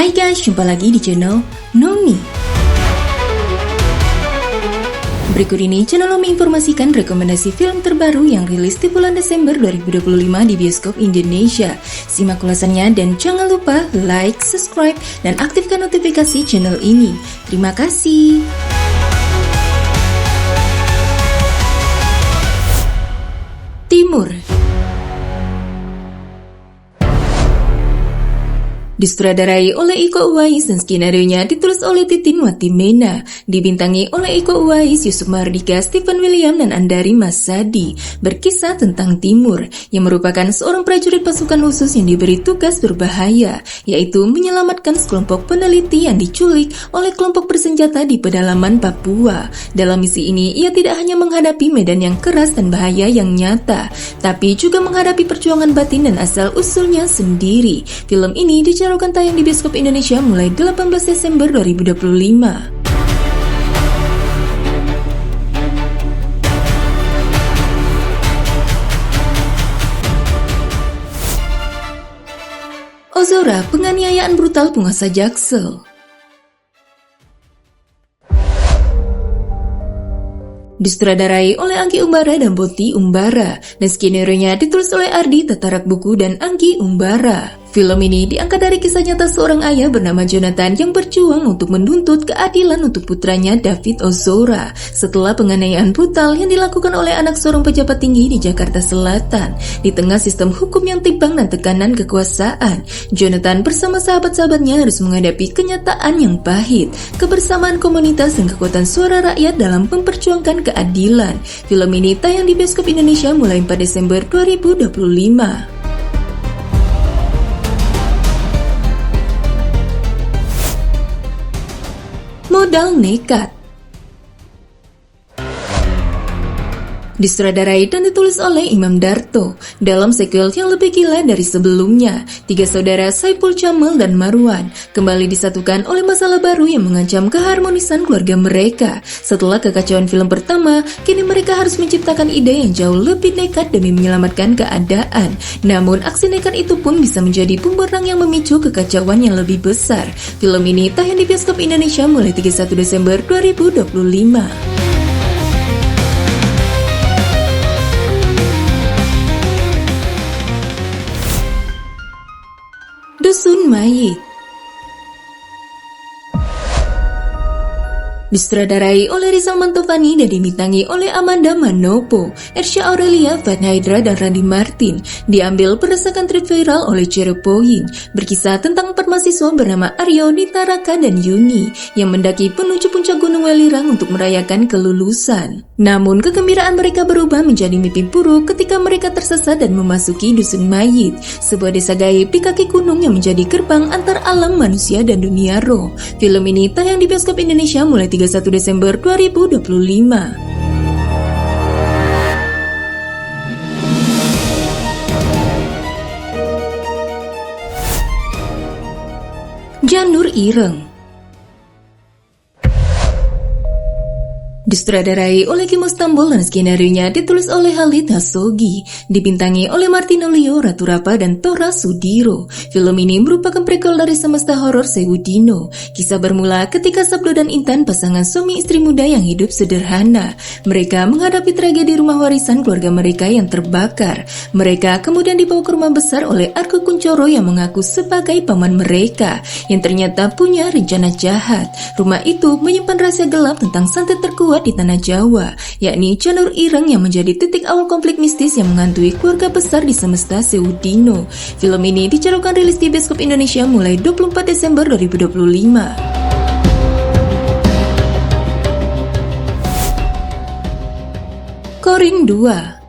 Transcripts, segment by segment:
Hai guys, jumpa lagi di channel Nomi. Berikut ini channel Nomi informasikan rekomendasi film terbaru yang rilis di bulan Desember 2025 di bioskop Indonesia. Simak ulasannya dan jangan lupa like, subscribe, dan aktifkan notifikasi channel ini. Terima kasih. Timur. Disutradarai oleh Iko Uwais dan skenario-nya ditulis oleh Titin Watimena, dibintangi oleh Iko Uwais, Yusuf Mardika, Stephen William, dan Andari Masadi. Berkisah tentang Timur, yang merupakan seorang prajurit pasukan khusus yang diberi tugas berbahaya, yaitu menyelamatkan sekelompok peneliti yang diculik oleh kelompok bersenjata di pedalaman Papua. Dalam misi ini, ia tidak hanya menghadapi medan yang keras dan bahaya yang nyata, tapi juga menghadapi perjuangan batin dan asal-usulnya sendiri. Film ini akan tayang di bioskop Indonesia mulai 18 Desember 2025. Ozora, penganiayaan brutal penguasa Jaksel. Disutradarai oleh Anggi Umbara dan Boti Umbara, dan skenario-nya ditulis oleh Ardi Tatarak Buku dan Anggi Umbara. Film ini diangkat dari kisah nyata seorang ayah bernama Jonathan yang berjuang untuk menuntut keadilan untuk putranya David Ozora setelah penganiayaan brutal yang dilakukan oleh anak seorang pejabat tinggi di Jakarta Selatan. Di tengah sistem hukum yang timpang dan tekanan kekuasaan, Jonathan bersama sahabat-sahabatnya harus menghadapi kenyataan yang pahit, kebersamaan komunitas dan kekuatan suara rakyat dalam memperjuangkan keadilan. Film ini tayang di bioskop Indonesia mulai 4 Desember 2025. Modal nekat. Disutradarai dan ditulis oleh Imam Darto. Dalam sequel yang lebih gila dari sebelumnya, tiga saudara Saiful, Jamal, dan Marwan kembali disatukan oleh masalah baru yang mengancam keharmonisan keluarga mereka. Setelah kekacauan film pertama, kini mereka harus menciptakan ide yang jauh lebih nekat demi menyelamatkan keadaan. Namun, aksi nekat itu pun bisa menjadi bumerang yang memicu kekacauan yang lebih besar. Film ini tayang di bioskop Indonesia mulai 31 Desember 2025. Dusun Mayit. Disutradarai oleh Rizal Mantovani dan dibintangi oleh Amanda Manopo, Ersya Aurelia, Fatna Hydra, dan Randy Martin. Diambil berdasarkan tweet viral oleh Cerepoin, berkisah tentang 4 mahasiswa bernama Aryo, Nita, Raka, dan Yuni yang mendaki menuju puncak Gunung Welirang untuk merayakan kelulusan. Namun kegembiraan mereka berubah menjadi mimpi buruk ketika mereka tersesat dan memasuki Dusun Mayit, sebuah desa gaib di kaki gunung yang menjadi gerbang antar alam manusia dan dunia roh. Film ini tayang di bioskop Indonesia mulai 31 Desember 2025. Janur Ireng. Disutradarai oleh Kim Istanbul dan skenario-nya ditulis oleh Halid Hasogi, dibintangi oleh Martina Leo, Ratu Rapa, dan Tora Sudiro. Film ini merupakan prequel dari semesta horor Sewudino. Kisah bermula ketika Sabdo dan Intan, pasangan suami istri muda yang hidup sederhana. Mereka menghadapi tragedi rumah warisan keluarga mereka yang terbakar. Mereka kemudian dibawa ke rumah besar oleh Argo Kuncoro yang mengaku sebagai paman mereka, yang ternyata punya rencana jahat. Rumah itu menyimpan rahasia gelap tentang santet terkuat di tanah Jawa, yakni Janur Ireng, yang menjadi titik awal konflik mistis yang menghantui keluarga besar di semesta Sewudino. Film ini dijadwalkan rilis di bioskop Indonesia mulai 24 Desember 2025. Corin 2.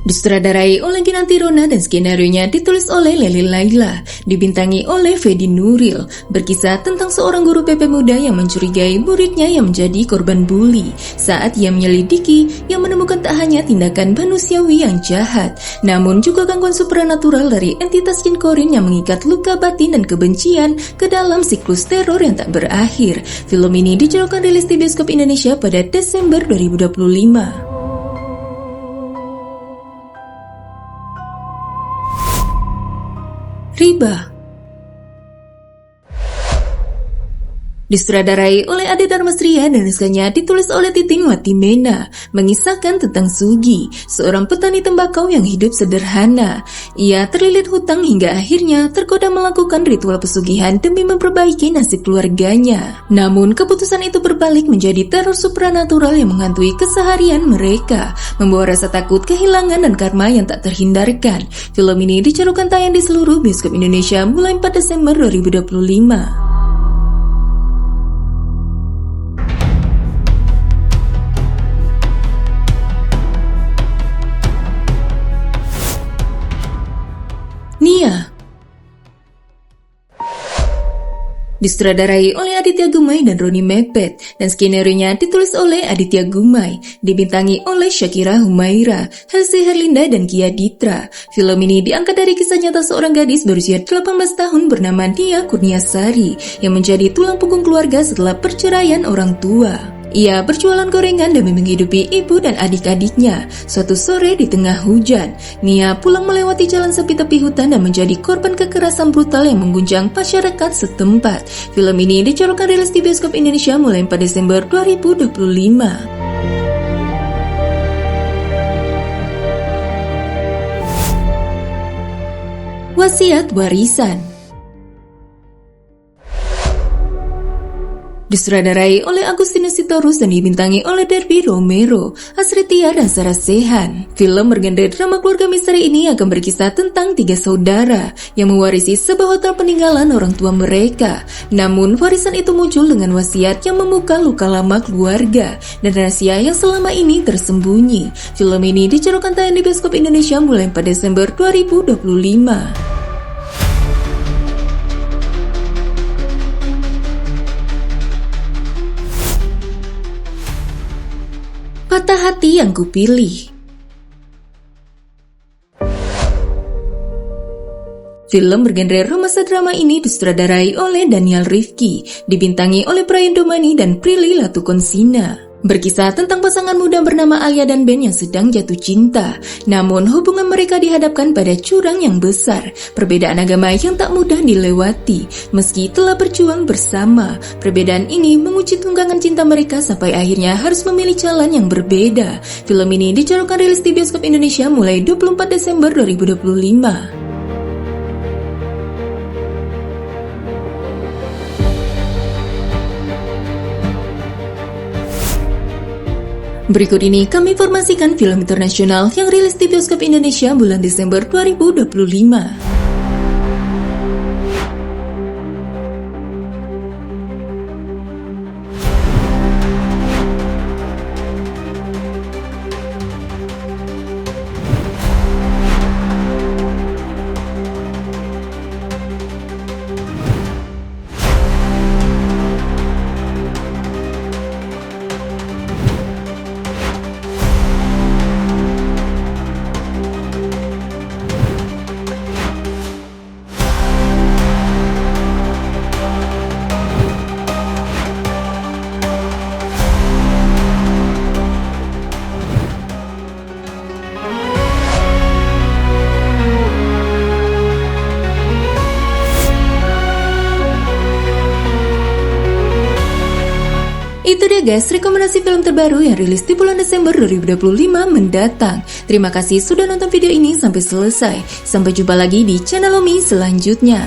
Disutradarai oleh Ginanti Rona dan skenario-nya ditulis oleh Leli Laila, dibintangi oleh Fedi Nuril. Berkisah tentang seorang guru PP muda yang mencurigai muridnya yang menjadi korban bully. Saat ia menyelidiki, ia menemukan tak hanya tindakan manusiawi yang jahat, namun juga gangguan supranatural dari entitas jin Corin yang mengikat luka batin dan kebencian ke dalam siklus teror yang tak berakhir. Film ini dijadwalkan rilis di bioskop Indonesia pada Desember 2025. Riba. Disutradarai oleh Ade Dharmastria dan naskahnya ditulis oleh Titing Watimena, mengisahkan tentang Sugi, seorang petani tembakau yang hidup sederhana. Ia terlilit hutang hingga akhirnya tergoda melakukan ritual pesugihan demi memperbaiki nasib keluarganya. Namun keputusan itu berbalik menjadi teror supranatural yang menghantui keseharian mereka, membawa rasa takut, kehilangan, dan karma yang tak terhindarkan. Film ini dicarukan tayang di seluruh bioskop Indonesia mulai 4 Desember 2025. Nia. Disutradarai oleh Aditya Gumai dan Roni Mepet, dan skenario-nya ditulis oleh Aditya Gumai, dibintangi oleh Shakira Humaira, Helsi Herlinda, dan Kia Ditra. Film ini diangkat dari kisah nyata seorang gadis berusia 18 tahun bernama Nia Kurniasari yang menjadi tulang punggung keluarga setelah perceraian orang tua. Ia berjualan gorengan demi menghidupi ibu dan adik-adiknya. Suatu sore di tengah hujan, Nia pulang melewati jalan sepi tepi hutan dan menjadi korban kekerasan brutal yang mengguncang masyarakat setempat. Film ini dicarokan rilis di bioskop Indonesia mulai 4 Desember 2025. Wasiat Warisan. Disutradarai oleh Agustinus Sitorus dan dibintangi oleh Derby Romero, Asri Tia, dan Sarah Sechan. Film bergenre drama keluarga misteri ini akan berkisah tentang 3 saudara yang mewarisi sebuah hotel peninggalan orang tua mereka. Namun warisan itu muncul dengan wasiat yang membuka luka lama keluarga dan rahasia yang selama ini tersembunyi. Film ini dicarokan tayang di bioskop Indonesia mulai 4 Desember 2025. Patah Hati Yang Kupilih. Film bergenre romansa drama ini disutradarai oleh Daniel Rifki, dibintangi oleh Brian Domani dan Prilly Latukonsina. Berkisah tentang pasangan muda bernama Alia dan Ben yang sedang jatuh cinta. Namun hubungan mereka dihadapkan pada jurang yang besar, perbedaan agama yang tak mudah dilewati. Meski telah berjuang bersama, perbedaan ini menguji tunggangan cinta mereka sampai akhirnya harus memilih jalan yang berbeda. Film ini dicarokan rilis di bioskop Indonesia mulai 24 Desember 2025. Berikut ini kami informasikan film internasional yang rilis di bioskop Indonesia bulan Desember 2025. Itu dia guys, rekomendasi film terbaru yang rilis di bulan Desember 2025 mendatang. Terima kasih sudah nonton video ini sampai selesai. Sampai jumpa lagi di channel Omi selanjutnya.